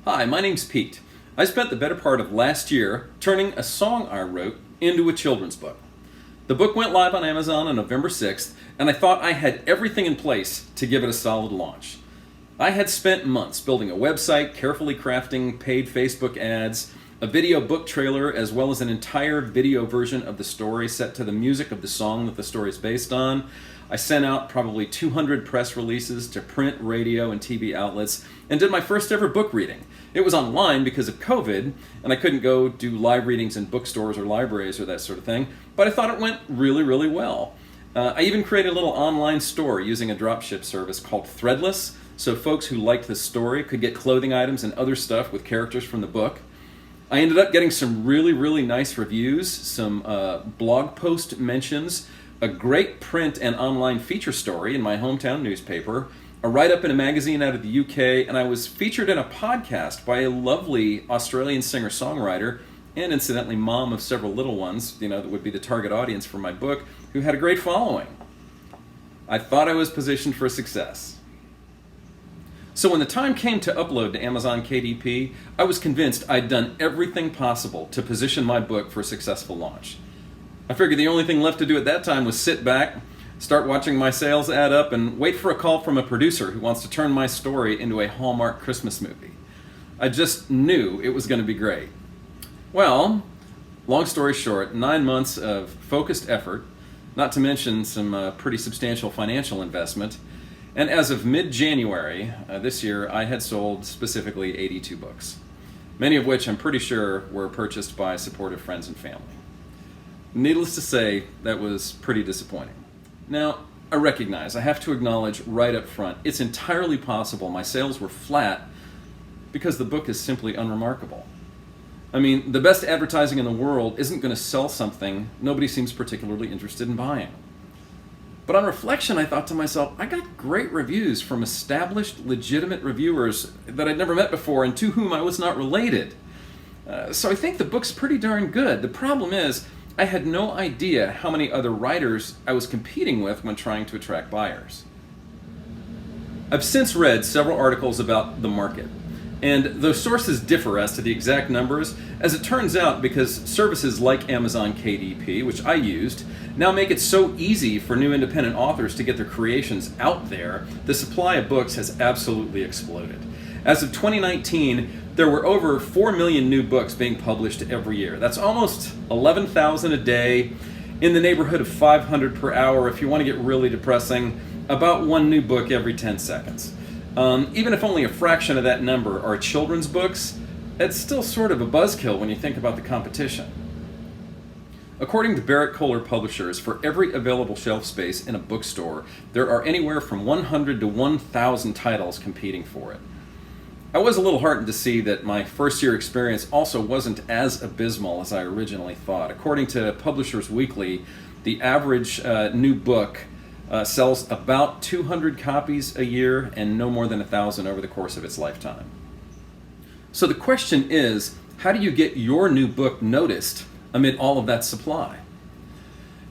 Hi, my name's Pete. I spent the better part of last year turning a song I wrote into a children's book. The book went live on Amazon on November 6th, and I thought I had everything in place to give it a solid launch. I had spent months building a website, carefully crafting paid Facebook ads, a video book trailer, as well as an entire video version of the story set to the music of the song that the story is based on. I sent out probably 200 press releases to print, radio, and TV outlets, and did my first ever book reading. It was online because of COVID, and I couldn't go do live readings in bookstores or libraries or that sort of thing, but I thought it went really well. I even created a little online store using a dropship service called Threadless, so folks who liked the story could get clothing items and other stuff with characters from the book. I ended up getting some really nice reviews, some blog post mentions, a great print and online feature story in my hometown newspaper, a write-up in a magazine out of the UK, and I was featured in a podcast by a lovely Australian singer-songwriter and incidentally mom of several little ones, that would be the target audience for my book, who had a great following. I thought I was positioned for success. So when the time came to upload to Amazon KDP, I was convinced I'd done everything possible to position my book for a successful launch. I figured the only thing left to do at that time was sit back, start watching my sales add up, and wait for a call from a producer who wants to turn my story into a Hallmark Christmas movie. I just knew it was going to be great. Well, long story short, 9 months of focused effort, not to mention some pretty substantial financial investment, and as of mid-January this year, I had sold specifically 82 books, many of which I'm pretty sure were purchased by supportive friends and family. Needless to say, that was pretty disappointing. Now, I recognize, I have to acknowledge right up front, it's entirely possible my sales were flat because the book is simply unremarkable. I mean, the best advertising in the world isn't going to sell something nobody seems particularly interested in buying. But on reflection, I thought to myself, I got great reviews from established, legitimate reviewers that I'd never met before and to whom I was not related. So I think the book's pretty darn good. The problem is, I had no idea how many other writers I was competing with when trying to attract buyers. I've since read several articles about the market, and those sources differ as to the exact numbers, as it turns out because services like Amazon KDP, which I used, now make it so easy for new independent authors to get their creations out there, the supply of books has absolutely exploded. As of 2019, there were over 4 million new books being published every year. That's almost 11,000 a day, in the neighborhood of 500 per hour. If you want to get really depressing, about one new book every 10 seconds. Even if only a fraction of that number are children's books, it's still sort of a buzzkill when you think about the competition. According to Barrett Kohler Publishers, for every available shelf space in a bookstore, there are anywhere from 100 to 1,000 titles competing for it. I was a little heartened to see that my first year experience also wasn't as abysmal as I originally thought. According to Publishers Weekly, the average new book sells about 200 copies a year and no more than 1,000 over the course of its lifetime. So the question is, how do you get your new book noticed amid all of that supply?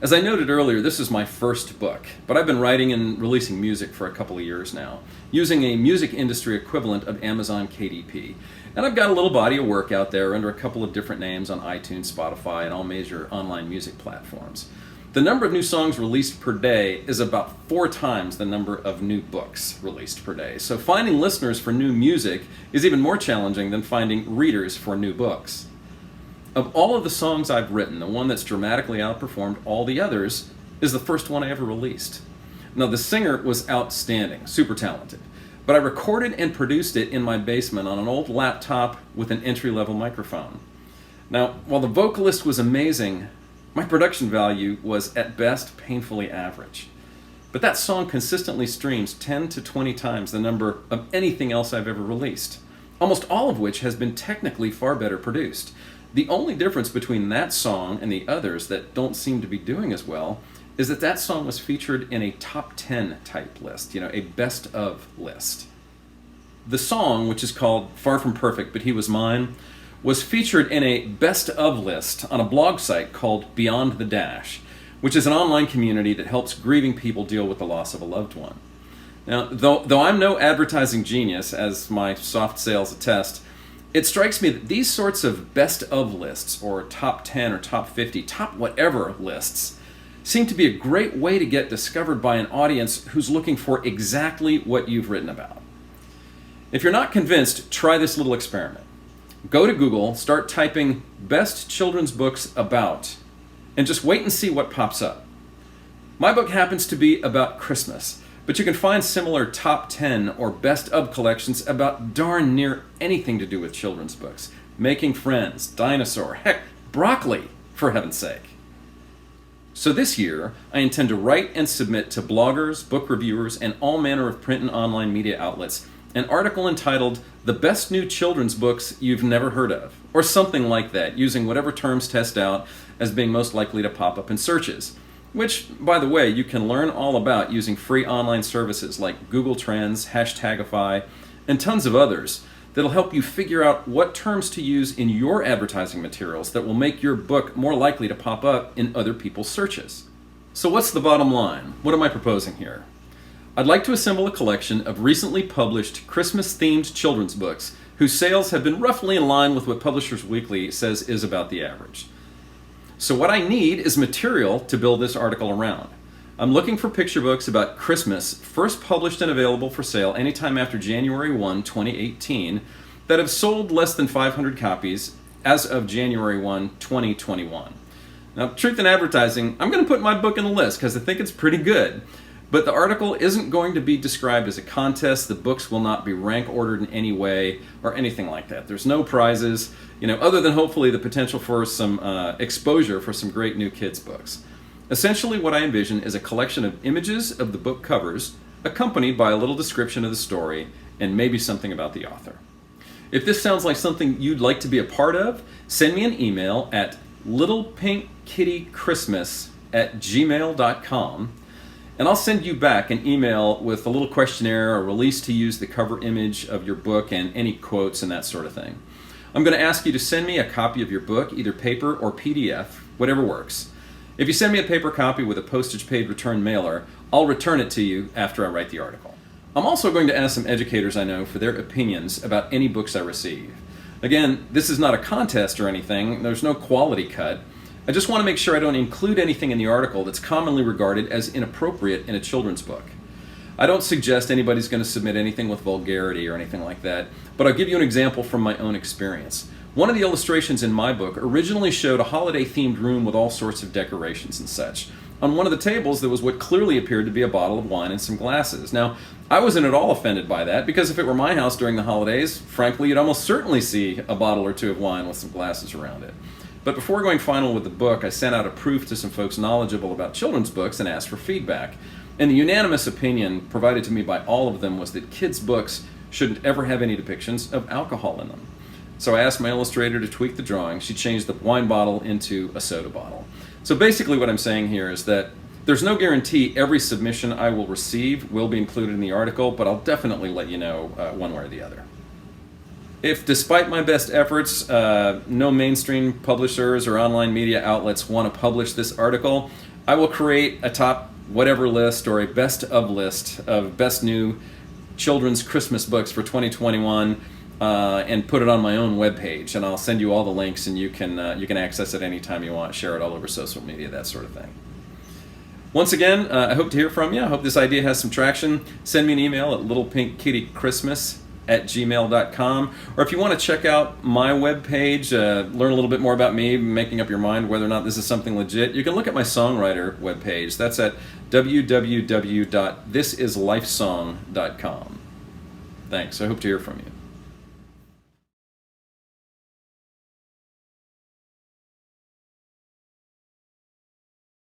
As I noted earlier, this is my first book, but I've been writing and releasing music for a couple of years now, using a music industry equivalent of Amazon KDP. And I've got a little body of work out there under a couple of different names on iTunes, Spotify, and all major online music platforms. The number of new songs released per day is about 4 times the number of new books released per day. So finding listeners for new music is even more challenging than finding readers for new books. Of all of the songs I've written, the one that's dramatically outperformed all the others is the first one I ever released. Now, the singer was outstanding, super talented, but I recorded and produced it in my basement on an old laptop with an entry-level microphone. Now, while the vocalist was amazing, my production value was at best painfully average. But that song consistently streams 10 to 20 times the number of anything else I've ever released, almost all of which has been technically far better produced. The only difference between that song and the others that don't seem to be doing as well is that that song was featured in a top 10 type list, a best of list. The song, which is called Far From Perfect, But He Was Mine, was featured in a best of list on a blog site called Beyond the Dash, which is an online community that helps grieving people deal with the loss of a loved one. Now, though I'm no advertising genius, as my soft sales attest, It strikes me that these sorts of best of lists, or top 10 or top 50, top whatever lists, seem to be a great way to get discovered by an audience who's looking for exactly what you've written about. If you're not convinced, try this little experiment. Go to Google, start typing best children's books about, and just wait and see what pops up. My book happens to be about Christmas, but you can find similar top 10 or best of collections about darn near anything to do with children's books. Making Friends, Dinosaur, heck, broccoli, for heaven's sake. So this year, I intend to write and submit to bloggers, book reviewers, and all manner of print and online media outlets an article entitled The Best New Children's Books You've Never Heard Of, or something like that, using whatever terms test out as being most likely to pop up in searches. Which, by the way, you can learn all about using free online services like Google Trends, Hashtagify, and tons of others that'll help you figure out what terms to use in your advertising materials that will make your book more likely to pop up in other people's searches. So what's the bottom line? What am I proposing here? I'd like to assemble a collection of recently published Christmas-themed children's books whose sales have been roughly in line with what Publishers Weekly says is about the average. So what I need is material to build this article around. I'm looking for picture books about Christmas, first published and available for sale anytime after January 1, 2018, that have sold less than 500 copies as of January 1, 2021. Now, truth in advertising, I'm going to put my book in the list because I think it's pretty good. But the article isn't going to be described as a contest. The books will not be rank ordered in any way or anything like that. There's no prizes, other than hopefully the potential for some exposure for some great new kids' books. Essentially what I envision is a collection of images of the book covers, accompanied by a little description of the story and maybe something about the author. If this sounds like something you'd like to be a part of, send me an email at littlepinkkittychristmas@gmail.com. And I'll send you back an email with a little questionnaire, a release to use the cover image of your book, and any quotes and that sort of thing. I'm going to ask you to send me a copy of your book, either paper or PDF, whatever works. If you send me a paper copy with a postage-paid return mailer, I'll return it to you after I write the article. I'm also going to ask some educators I know for their opinions about any books I receive. Again, this is not a contest or anything. There's no quality cut. I just want to make sure I don't include anything in the article that's commonly regarded as inappropriate in a children's book. I don't suggest anybody's going to submit anything with vulgarity or anything like that, but I'll give you an example from my own experience. One of the illustrations in my book originally showed a holiday-themed room with all sorts of decorations and such. On one of the tables there was what clearly appeared to be a bottle of wine and some glasses. Now, I wasn't at all offended by that, because if it were my house during the holidays, frankly, you'd almost certainly see a bottle or two of wine with some glasses around it. But before going final with the book, I sent out a proof to some folks knowledgeable about children's books and asked for feedback. And the unanimous opinion provided to me by all of them was that kids' books shouldn't ever have any depictions of alcohol in them. So I asked my illustrator to tweak the drawing. She changed the wine bottle into a soda bottle. So basically what I'm saying here is that there's no guarantee every submission I will receive will be included in the article, but I'll definitely let you know one way or the other. If, despite my best efforts, no mainstream publishers or online media outlets want to publish this article, I will create a top whatever list or a best of list of best new children's Christmas books for 2021 and put it on my own webpage. And I'll send you all the links, and you can access it anytime you want, share it all over social media, that sort of thing. Once again, I hope to hear from you. I hope this idea has some traction. Send me an email at littlepinkkittychristmas@gmail.com, or if you want to check out my webpage, learn a little bit more about me, making up your mind whether or not this is something legit, you can look at my songwriter webpage. That's at www.thisislifesong.com. Thanks. I hope to hear from you.